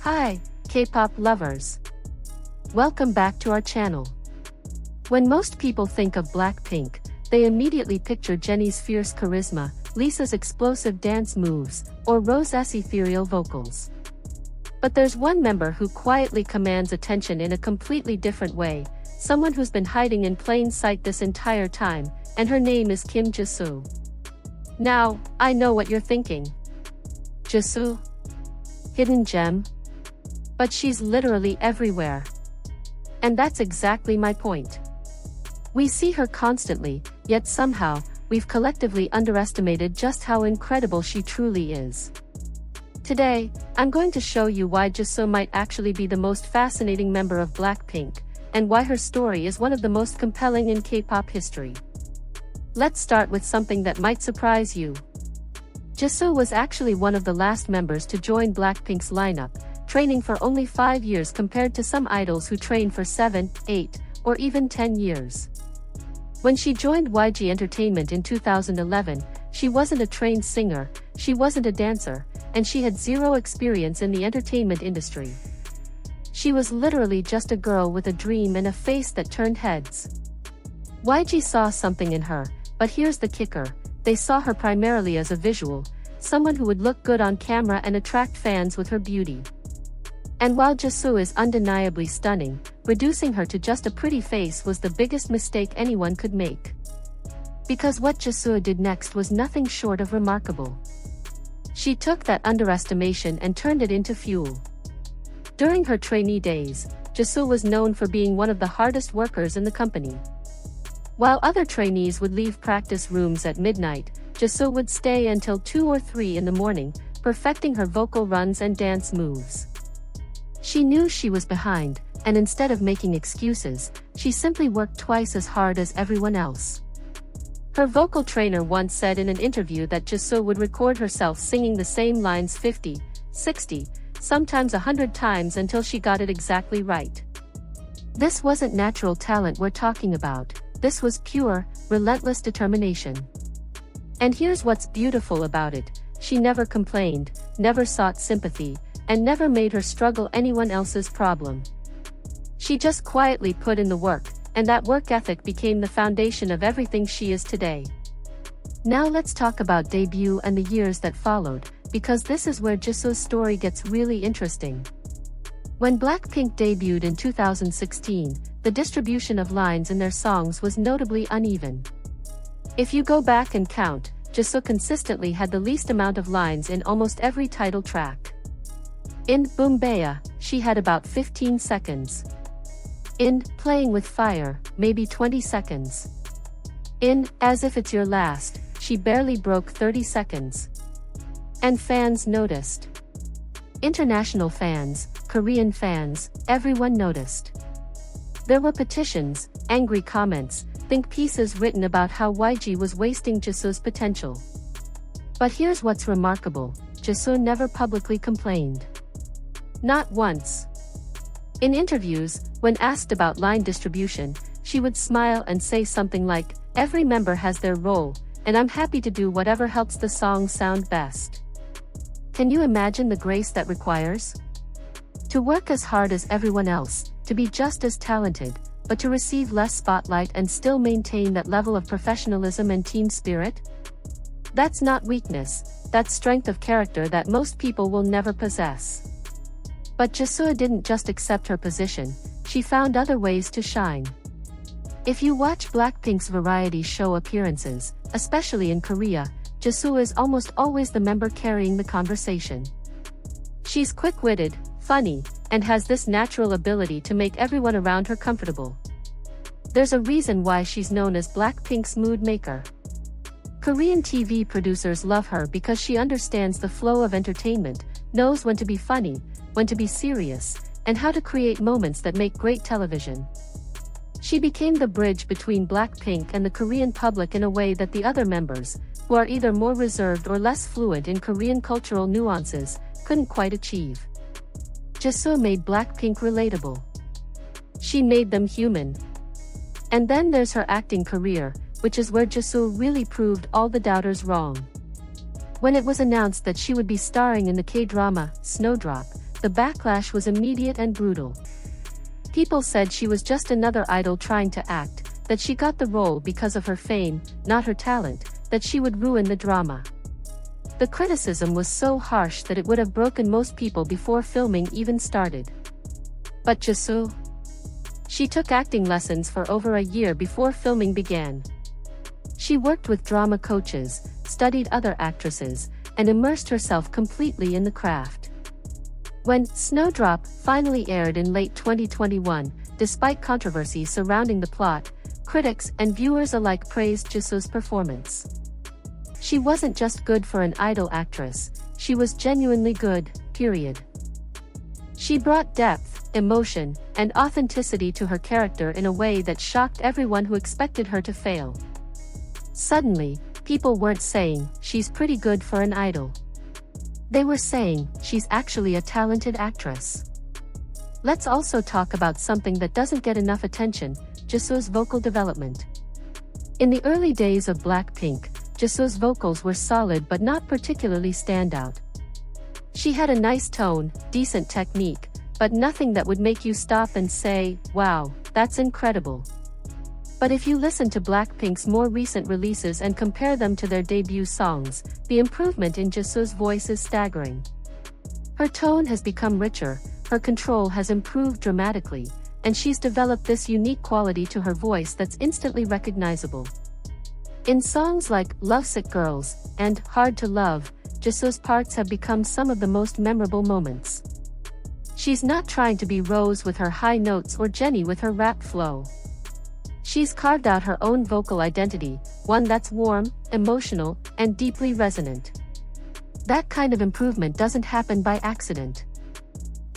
Hi, K-pop lovers. Welcome back to our channel. When most people think of BLACKPINK, they immediately picture Jennie's fierce charisma, Lisa's explosive dance moves, or Rose's ethereal vocals. But there's one member who quietly commands attention in a completely different way, someone who's been hiding in plain sight this entire time, and her name is Kim Jisoo. Now, I know what you're thinking. Jisoo? Hidden gem? But she's literally everywhere. And that's exactly my point. We see her constantly, yet somehow, we've collectively underestimated just how incredible she truly is. Today, I'm going to show you why Jisoo might actually be the most fascinating member of BLACKPINK, and why her story is one of the most compelling in K-pop history. Let's start with something that might surprise you. Jisoo was actually one of the last members to join BLACKPINK's lineup, training for only 5 years compared to some idols who train for 7, 8, or even 10 years. When she joined YG Entertainment in 2011, she wasn't a trained singer, she wasn't a dancer, and she had zero experience in the entertainment industry. She was literally just a girl with a dream and a face that turned heads. YG saw something in her, but here's the kicker, they saw her primarily as a visual, someone who would look good on camera and attract fans with her beauty. And while Jisoo is undeniably stunning, reducing her to just a pretty face was the biggest mistake anyone could make. Because what Jisoo did next was nothing short of remarkable. She took that underestimation and turned it into fuel. During her trainee days, Jisoo was known for being one of the hardest workers in the company. While other trainees would leave practice rooms at midnight, Jisoo would stay until 2 or 3 in the morning, perfecting her vocal runs and dance moves. She knew she was behind, and instead of making excuses, she simply worked twice as hard as everyone else. Her vocal trainer once said in an interview that Jisoo would record herself singing the same lines 50, 60, sometimes 100 times until she got it exactly right. This wasn't natural talent we're talking about, this was pure, relentless determination. And here's what's beautiful about it, she never complained, never sought sympathy, and never made her struggle anyone else's problem. She just quietly put in the work, and that work ethic became the foundation of everything she is today. Now let's talk about debut and the years that followed, because this is where Jisoo's story gets really interesting. When BLACKPINK debuted in 2016, the distribution of lines in their songs was notably uneven. If you go back and count, Jisoo consistently had the least amount of lines in almost every title track. In Boombaya, she had about 15 seconds. In Playing with Fire, maybe 20 seconds. In As If It's Your Last, she barely broke 30 seconds. And fans noticed. International fans, Korean fans, everyone noticed. There were petitions, angry comments, think pieces written about how YG was wasting Jisoo's potential. But here's what's remarkable, Jisoo never publicly complained. Not once. In interviews, when asked about line distribution, she would smile and say something like, "Every member has their role, and I'm happy to do whatever helps the song sound best." Can you imagine the grace that requires? To work as hard as everyone else, to be just as talented, but to receive less spotlight and still maintain that level of professionalism and team spirit? That's not weakness, that's strength of character that most people will never possess. But Jisoo didn't just accept her position, she found other ways to shine. If you watch BLACKPINK's variety show appearances, especially in Korea, Jisoo is almost always the member carrying the conversation. She's quick-witted, funny, and has this natural ability to make everyone around her comfortable. There's a reason why she's known as BLACKPINK's mood maker. Korean TV producers love her because she understands the flow of entertainment, knows when to be funny, when to be serious, and how to create moments that make great television. She became the bridge between BLACKPINK and the Korean public in a way that the other members, who are either more reserved or less fluent in Korean cultural nuances, couldn't quite achieve. Jisoo made BLACKPINK relatable. She made them human. And then there's her acting career, which is where Jisoo really proved all the doubters wrong. When it was announced that she would be starring in the K-drama, Snowdrop, the backlash was immediate and brutal. People said she was just another idol trying to act, that she got the role because of her fame, not her talent, that she would ruin the drama. The criticism was so harsh that it would have broken most people before filming even started. But Jisoo? She took acting lessons for over a year before filming began. She worked with drama coaches, studied other actresses, and immersed herself completely in the craft. When Snowdrop finally aired in late 2021, despite controversy surrounding the plot, critics and viewers alike praised Jisoo's performance. She wasn't just good for an idol actress, she was genuinely good, period. She brought depth, emotion, and authenticity to her character in a way that shocked everyone who expected her to fail. Suddenly, people weren't saying, she's pretty good for an idol. They were saying, she's actually a talented actress. Let's also talk about something that doesn't get enough attention, Jisoo's vocal development. In the early days of BLACKPINK, Jisoo's vocals were solid but not particularly standout. She had a nice tone, decent technique, but nothing that would make you stop and say, wow, that's incredible. But if you listen to BLACKPINK's more recent releases and compare them to their debut songs, the improvement in Jisoo's voice is staggering. Her tone has become richer, her control has improved dramatically, and she's developed this unique quality to her voice that's instantly recognizable. In songs like Lovesick Girls and Hard to Love, Jisoo's parts have become some of the most memorable moments. She's not trying to be Rose with her high notes or Jennie with her rap flow. She's carved out her own vocal identity, one that's warm, emotional, and deeply resonant. That kind of improvement doesn't happen by accident.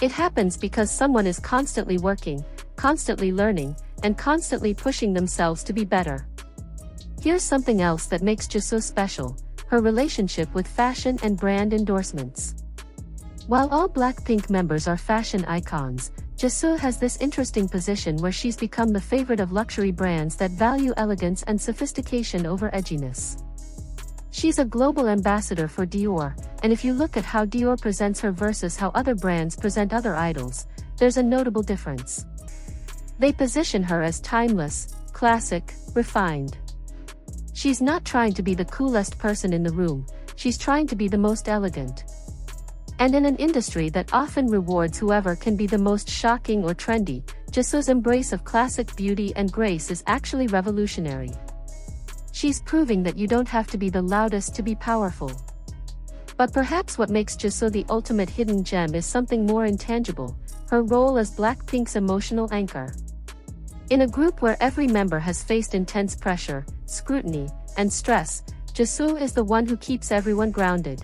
It happens because someone is constantly working, constantly learning, and constantly pushing themselves to be better. Here's something else that makes Jisoo special, her relationship with fashion and brand endorsements. While all BLACKPINK members are fashion icons, Jisoo has this interesting position where she's become the favorite of luxury brands that value elegance and sophistication over edginess. She's a global ambassador for Dior, and if you look at how Dior presents her versus how other brands present other idols, there's a notable difference. They position her as timeless, classic, refined. She's not trying to be the coolest person in the room, she's trying to be the most elegant. And in an industry that often rewards whoever can be the most shocking or trendy, Jisoo's embrace of classic beauty and grace is actually revolutionary. She's proving that you don't have to be the loudest to be powerful. But perhaps what makes Jisoo the ultimate hidden gem is something more intangible, her role as BLACKPINK's emotional anchor. In a group where every member has faced intense pressure, scrutiny, and stress, Jisoo is the one who keeps everyone grounded.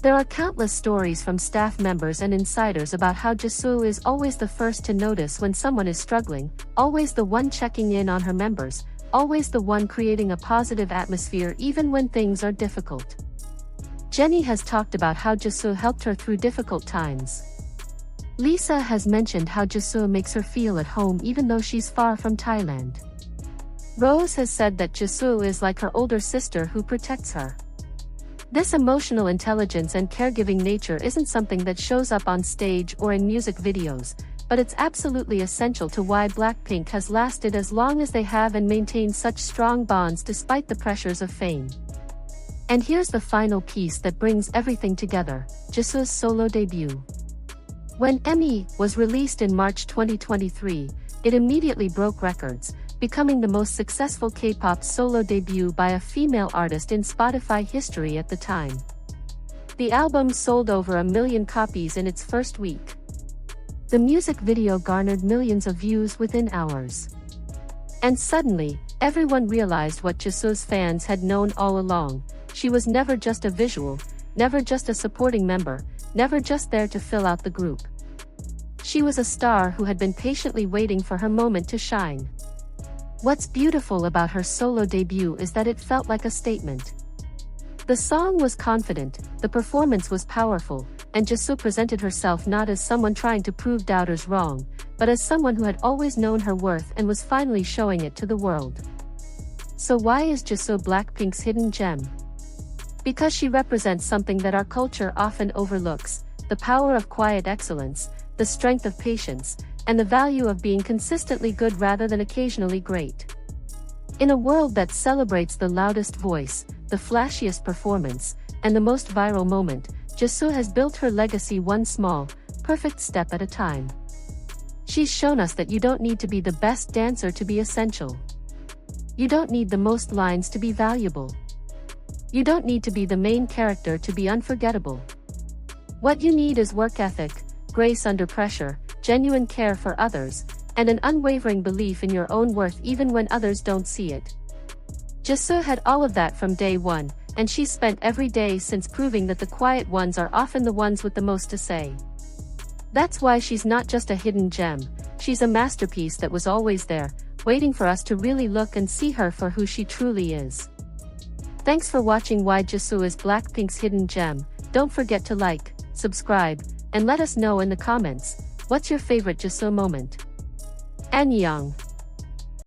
There are countless stories from staff members and insiders about how Jisoo is always the first to notice when someone is struggling, always the one checking in on her members, always the one creating a positive atmosphere even when things are difficult. Jennie has talked about how Jisoo helped her through difficult times. Lisa has mentioned how Jisoo makes her feel at home even though she's far from Thailand. Rose has said that Jisoo is like her older sister who protects her. This emotional intelligence and caregiving nature isn't something that shows up on stage or in music videos, but it's absolutely essential to why BLACKPINK has lasted as long as they have and maintained such strong bonds despite the pressures of fame. And here's the final piece that brings everything together, Jisoo's solo debut. When "Me" was released in March 2023, it immediately broke records, becoming the most successful K-pop solo debut by a female artist in Spotify history at the time. The album sold over 1 million copies in its first week. The music video garnered millions of views within hours. And suddenly, everyone realized what Jisoo's fans had known all along: she was never just a visual, never just a supporting member, never just there to fill out the group. She was a star who had been patiently waiting for her moment to shine. What's beautiful about her solo debut is that it felt like a statement. The song was confident, the performance was powerful, and Jisoo presented herself not as someone trying to prove doubters wrong, but as someone who had always known her worth and was finally showing it to the world. So why is Jisoo BLACKPINK's hidden gem? Because she represents something that our culture often overlooks: the power of quiet excellence, the strength of patience, and the value of being consistently good rather than occasionally great. In a world that celebrates the loudest voice, the flashiest performance, and the most viral moment, Jisoo has built her legacy one small, perfect step at a time. She's shown us that you don't need to be the best dancer to be essential. You don't need the most lines to be valuable. You don't need to be the main character to be unforgettable. What you need is work ethic, grace under pressure, genuine care for others, and an unwavering belief in your own worth even when others don't see it. Jisoo had all of that from day one, and she's spent every day since proving that the quiet ones are often the ones with the most to say. That's why she's not just a hidden gem, she's a masterpiece that was always there, waiting for us to really look and see her for who she truly is. Thanks for watching Why Jisoo is Blackpink's hidden gem. Don't forget to like, subscribe, and let us know in the comments, what's your favorite Jisoo moment? Annyeong.